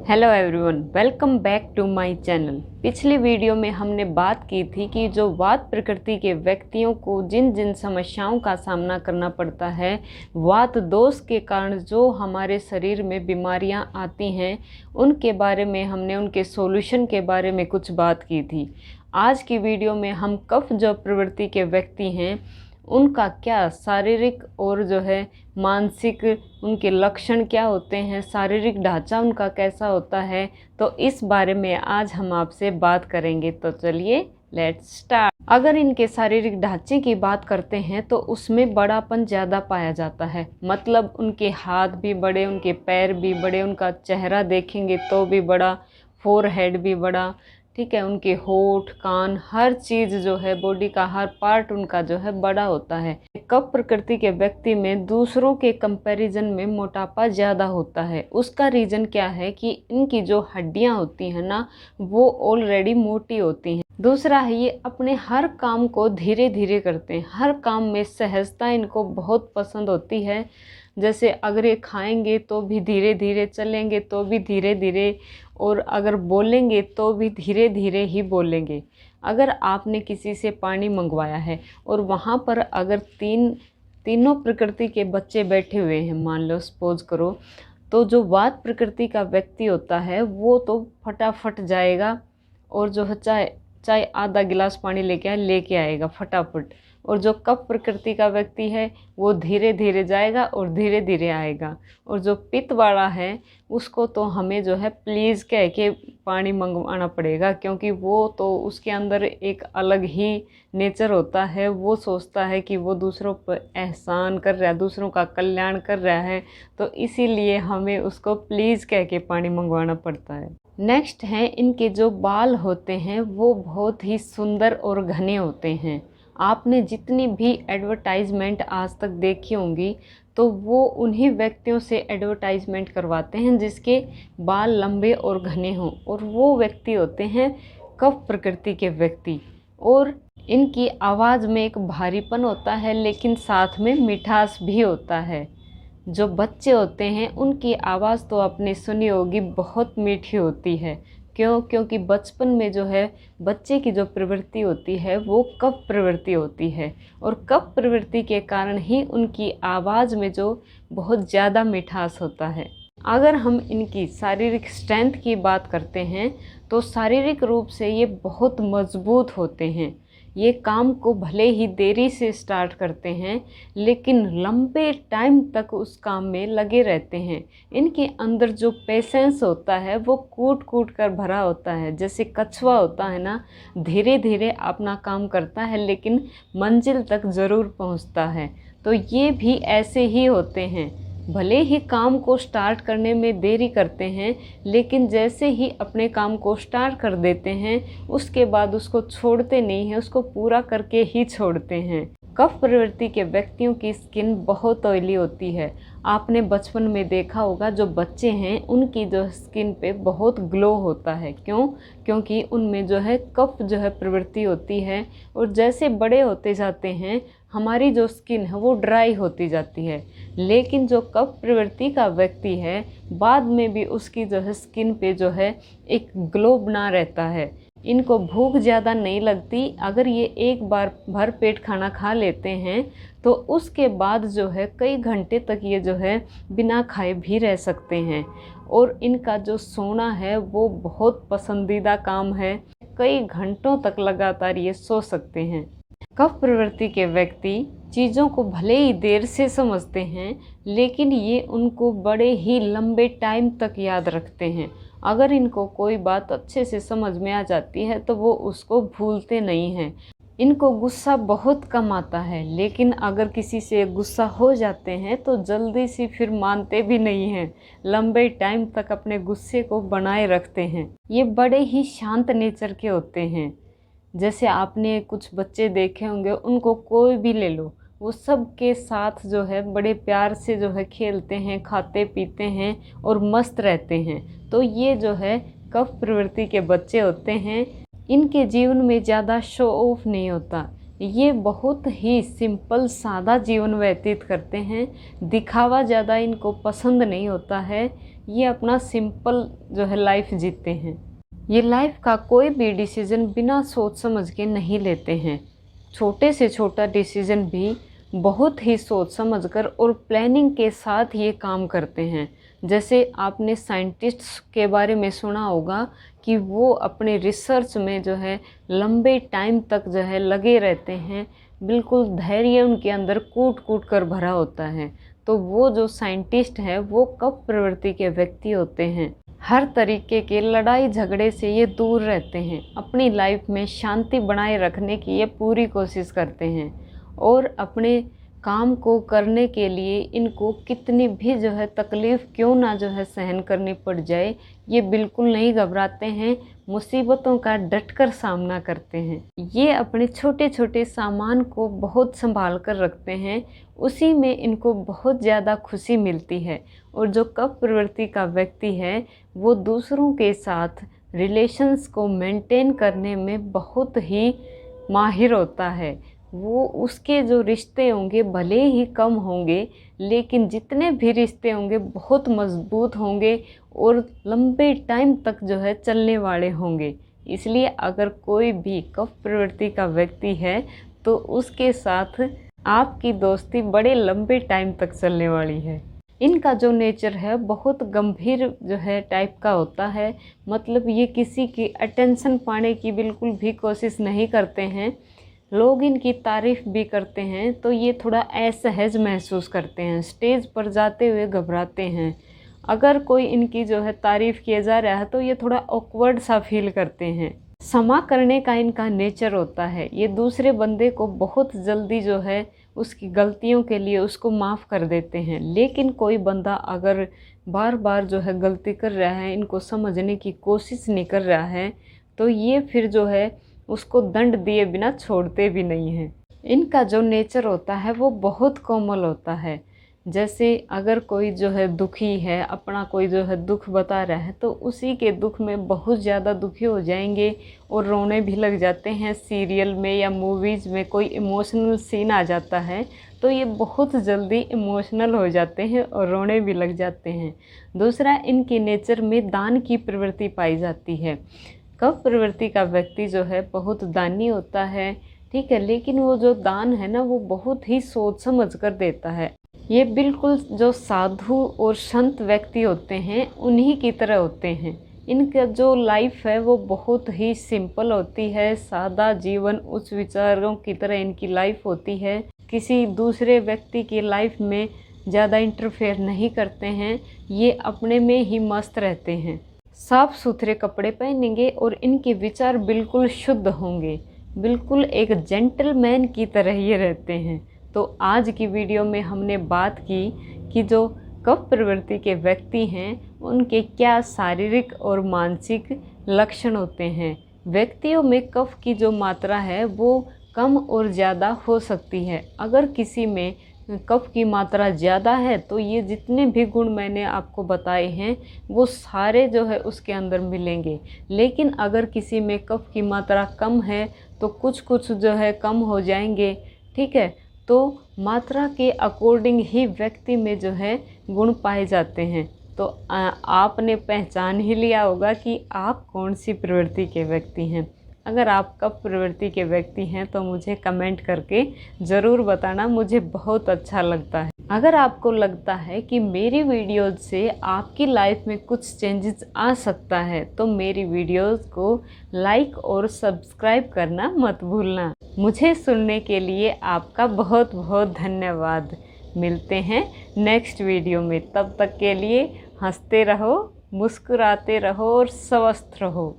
Hello everyone, welcome back to my channel. पिछली video में हमने बात की थी कि जो वात प्रकृति के व्यक्तियों को जिन जिन समस्याओं का सामना करना पड़ता है, वात दोष के कारण जो हमारे शरीर में बीमारियां आती हैं, उनके बारे में हमने उनके सॉल्यूशन के बारे में कुछ बात की थी। आज की वीडियो में हम कफ जो प्रवृत्ति के व्यक्ति हैं उनका क्या शारीरिक और जो है मानसिक उनके लक्षण क्या होते हैं, शारीरिक ढांचा उनका कैसा होता है, तो इस बारे में आज हम आपसे बात करेंगे। तो चलिए लेट्स स्टार्ट। अगर इनके शारीरिक ढांचे की बात करते हैं तो उसमें बड़ापन ज़्यादा पाया जाता है। मतलब उनके हाथ भी बड़े, उनके पैर भी बड़े, उनका चेहरा देखेंगे तो भी बड़ा, फोरहेड भी बड़ा, ठीक है। उनके होठ, कान, हर चीज़ जो है, बॉडी का हर पार्ट उनका जो है बड़ा होता है। कफ प्रकृति के व्यक्ति में दूसरों के कंपैरिजन में मोटापा ज़्यादा होता है। उसका रीज़न क्या है कि इनकी जो हड्डियां होती हैं ना, वो ऑलरेडी मोटी होती हैं। दूसरा है ये अपने हर काम को धीरे धीरे करते हैं। हर काम में सहजता इनको बहुत पसंद होती है। जैसे अगर ये खाएंगे तो भी धीरे धीरे, चलेंगे तो भी धीरे धीरे, और अगर बोलेंगे तो भी धीरे धीरे ही बोलेंगे। अगर आपने किसी से पानी मंगवाया है और वहाँ पर अगर तीनों प्रकृति के बच्चे बैठे हुए हैं, मान लो सपोज करो, तो जो वात प्रकृति का व्यक्ति होता है वो तो फटाफट जाएगा और जो है चाहे आधा गिलास पानी लेके आएगा फटाफट। और जो कफ प्रकृति का व्यक्ति है वो धीरे धीरे जाएगा और धीरे धीरे आएगा। और जो पित्त वाला है उसको तो हमें जो है प्लीज़ कह के पानी मंगवाना पड़ेगा, क्योंकि वो तो उसके अंदर एक अलग ही नेचर होता है। वो सोचता है कि वो दूसरों पर एहसान कर रहा है, दूसरों का कल्याण कर रहा है, तो इसीलिए हमें उसको प्लीज़ कह के पानी मंगवाना पड़ता है। नेक्स्ट है, इनके जो बाल होते हैं वो बहुत ही सुंदर और घने होते हैं। आपने जितनी भी एडवर्टाइजमेंट आज तक देखी होंगी तो वो उन्हीं व्यक्तियों से एडवर्टाइजमेंट करवाते हैं जिसके बाल लंबे और घने हों, और वो व्यक्ति होते हैं कफ प्रकृति के व्यक्ति। और इनकी आवाज़ में एक भारीपन होता है, लेकिन साथ में मिठास भी होता है। जो बच्चे होते हैं उनकी आवाज़ तो आपने सुनी होगी, बहुत मीठी होती है। क्योंकि बचपन में जो है बच्चे की जो प्रवृत्ति होती है वो कफ प्रवृत्ति होती है, और कफ प्रवृत्ति के कारण ही उनकी आवाज़ में जो बहुत ज़्यादा मिठास होता है। अगर हम इनकी शारीरिक स्ट्रेंथ की बात करते हैं तो शारीरिक रूप से ये बहुत मजबूत होते हैं। ये काम को भले ही देरी से स्टार्ट करते हैं, लेकिन लंबे टाइम तक उस काम में लगे रहते हैं। इनके अंदर जो पेशेंस होता है वो कूट कूट कर भरा होता है। जैसे कछुआ होता है ना, धीरे धीरे अपना काम करता है लेकिन मंजिल तक ज़रूर पहुंचता है। तो ये भी ऐसे ही होते हैं। भले ही काम को स्टार्ट करने में देरी करते हैं, लेकिन जैसे ही अपने काम को स्टार्ट कर देते हैं उसके बाद उसको छोड़ते नहीं हैं, उसको पूरा करके ही छोड़ते हैं। कफ प्रवृत्ति के व्यक्तियों की स्किन बहुत ऑयली होती है। आपने बचपन में देखा होगा, जो बच्चे हैं उनकी जो स्किन पे बहुत ग्लो होता है। क्योंकि उनमें जो है कफ जो है प्रवृत्ति होती है, और जैसे बड़े होते जाते हैं हमारी जो स्किन है वो ड्राई होती जाती है। लेकिन जो कफ प्रवृत्ति का व्यक्ति है बाद में भी उसकी जो है स्किन पे जो है एक ग्लो बना रहता है। इनको भूख ज़्यादा नहीं लगती। अगर ये एक बार भर पेट खाना खा लेते हैं तो उसके बाद जो है कई घंटे तक ये जो है बिना खाए भी रह सकते हैं। और इनका जो सोना है वो बहुत पसंदीदा काम है। कई घंटों तक लगातार ये सो सकते हैं। कफ प्रवृत्ति के व्यक्ति चीज़ों को भले ही देर से समझते हैं, लेकिन ये उनको बड़े ही लंबे टाइम तक याद रखते हैं। अगर इनको कोई बात अच्छे से समझ में आ जाती है तो वो उसको भूलते नहीं हैं। इनको गुस्सा बहुत कम आता है, लेकिन अगर किसी से गुस्सा हो जाते हैं तो जल्दी से फिर मानते भी नहीं हैं। लंबे टाइम तक अपने गुस्से को बनाए रखते हैं। ये बड़े ही शांत नेचर के होते हैं। जैसे आपने कुछ बच्चे देखे होंगे, उनको कोई भी ले लो, वो सब के साथ जो है बड़े प्यार से जो है खेलते हैं, खाते पीते हैं और मस्त रहते हैं। तो ये जो है कफ प्रवृत्ति के बच्चे होते हैं। इनके जीवन में ज़्यादा शो ऑफ नहीं होता। ये बहुत ही सिंपल सादा जीवन व्यतीत करते हैं। दिखावा ज़्यादा इनको पसंद नहीं होता है, ये अपना सिंपल जो है लाइफ जीते हैं। ये लाइफ का कोई भी डिसीज़न बिना सोच समझ के नहीं लेते हैं। छोटे से छोटा डिसीज़न भी बहुत ही सोच समझकर और प्लानिंग के साथ ये काम करते हैं। जैसे आपने साइंटिस्ट्स के बारे में सुना होगा कि वो अपने रिसर्च में जो है लंबे टाइम तक जो है लगे रहते हैं, बिल्कुल धैर्य उनके अंदर कूट कूट कर भरा होता है। तो वो जो साइंटिस्ट है वो कफ प्रवृत्ति के व्यक्ति होते हैं। हर तरीके के लड़ाई झगड़े से ये दूर रहते हैं, अपनी लाइफ में शांति बनाए रखने की ये पूरी कोशिश करते हैं और अपने काम को करने के लिए इनको कितनी भी जो है तकलीफ़ क्यों ना जो है सहन करनी पड़ जाए, ये बिल्कुल नहीं घबराते हैं, मुसीबतों का डटकर सामना करते हैं। ये अपने छोटे छोटे सामान को बहुत संभाल कर रखते हैं, उसी में इनको बहुत ज़्यादा खुशी मिलती है। और जो कफ प्रवृत्ति का व्यक्ति है वो दूसरों के साथ रिलेशंस को मेंटेन करने में बहुत ही माहिर होता है। वो उसके जो रिश्ते होंगे भले ही कम होंगे, लेकिन जितने भी रिश्ते होंगे बहुत मजबूत होंगे और लंबे टाइम तक जो है चलने वाले होंगे। इसलिए अगर कोई भी कफ प्रवृत्ति का व्यक्ति है तो उसके साथ आपकी दोस्ती बड़े लंबे टाइम तक चलने वाली है। इनका जो नेचर है बहुत गंभीर जो है टाइप का होता है, मतलब ये किसी की अटेंशन पाने की बिल्कुल भी कोशिश नहीं करते हैं। लोग इनकी तारीफ़ भी करते हैं तो ये थोड़ा असहज महसूस करते हैं, स्टेज पर जाते हुए घबराते हैं। अगर कोई इनकी जो है तारीफ़ किया जा रहा है तो ये थोड़ा ऑकवर्ड सा फील करते हैं। क्षमा करने का इनका नेचर होता है, ये दूसरे बंदे को बहुत जल्दी जो है उसकी गलतियों के लिए उसको माफ़ कर देते हैं। लेकिन कोई बंदा अगर बार बार जो है गलती कर रहा है, इनको समझने की कोशिश नहीं कर रहा है, तो ये फिर जो है उसको दंड दिए बिना छोड़ते भी नहीं हैं। इनका जो नेचर होता है वो बहुत कोमल होता है। जैसे अगर कोई जो है दुखी है, अपना कोई जो है दुख बता रहा है, तो उसी के दुख में बहुत ज़्यादा दुखी हो जाएंगे और रोने भी लग जाते हैं। सीरियल में या मूवीज़ में कोई इमोशनल सीन आ जाता है तो ये बहुत जल्दी इमोशनल हो जाते हैं और रोने भी लग जाते हैं। दूसरा, इनके नेचर में दान की प्रवृत्ति पाई जाती है। कफ प्रवृत्ति का व्यक्ति जो है बहुत दानी होता है, ठीक है, लेकिन वो जो दान है ना वो बहुत ही सोच समझ कर देता है। ये बिल्कुल जो साधु और संत व्यक्ति होते हैं उन्हीं की तरह होते हैं। इनका जो लाइफ है वो बहुत ही सिंपल होती है, सादा जीवन उच्च विचारों की तरह इनकी लाइफ होती है। किसी दूसरे व्यक्ति की लाइफ में ज़्यादा इंटरफेयर नहीं करते हैं, ये अपने में ही मस्त रहते हैं। साफ सुथरे कपड़े पहनेंगे और इनके विचार बिल्कुल शुद्ध होंगे, बिल्कुल एक जेंटलमैन की तरह ये रहते हैं। तो आज की वीडियो में हमने बात की कि जो कफ प्रवृत्ति के व्यक्ति हैं उनके क्या शारीरिक और मानसिक लक्षण होते हैं। व्यक्तियों में कफ की जो मात्रा है वो कम और ज़्यादा हो सकती है। अगर किसी में कफ की मात्रा ज़्यादा है तो ये जितने भी गुण मैंने आपको बताए हैं वो सारे जो है उसके अंदर मिलेंगे। लेकिन अगर किसी में कफ की मात्रा कम है तो कुछ कुछ जो है कम हो जाएंगे, ठीक है। तो मात्रा के अकॉर्डिंग ही व्यक्ति में जो है गुण पाए जाते हैं। तो आपने पहचान ही लिया होगा कि आप कौन सी प्रवृत्ति के व्यक्ति हैं। अगर आप कफ प्रवृत्ति के व्यक्ति हैं तो मुझे कमेंट करके ज़रूर बताना, मुझे बहुत अच्छा लगता है। अगर आपको लगता है कि मेरी वीडियोज़ से आपकी लाइफ में कुछ चेंजेस आ सकता है तो मेरी वीडियोज़ को लाइक और सब्सक्राइब करना मत भूलना। मुझे सुनने के लिए आपका बहुत बहुत धन्यवाद। मिलते हैं नेक्स्ट वीडियो में, तब तक के लिए हंसते रहो, मुस्कुराते रहो और स्वस्थ रहो।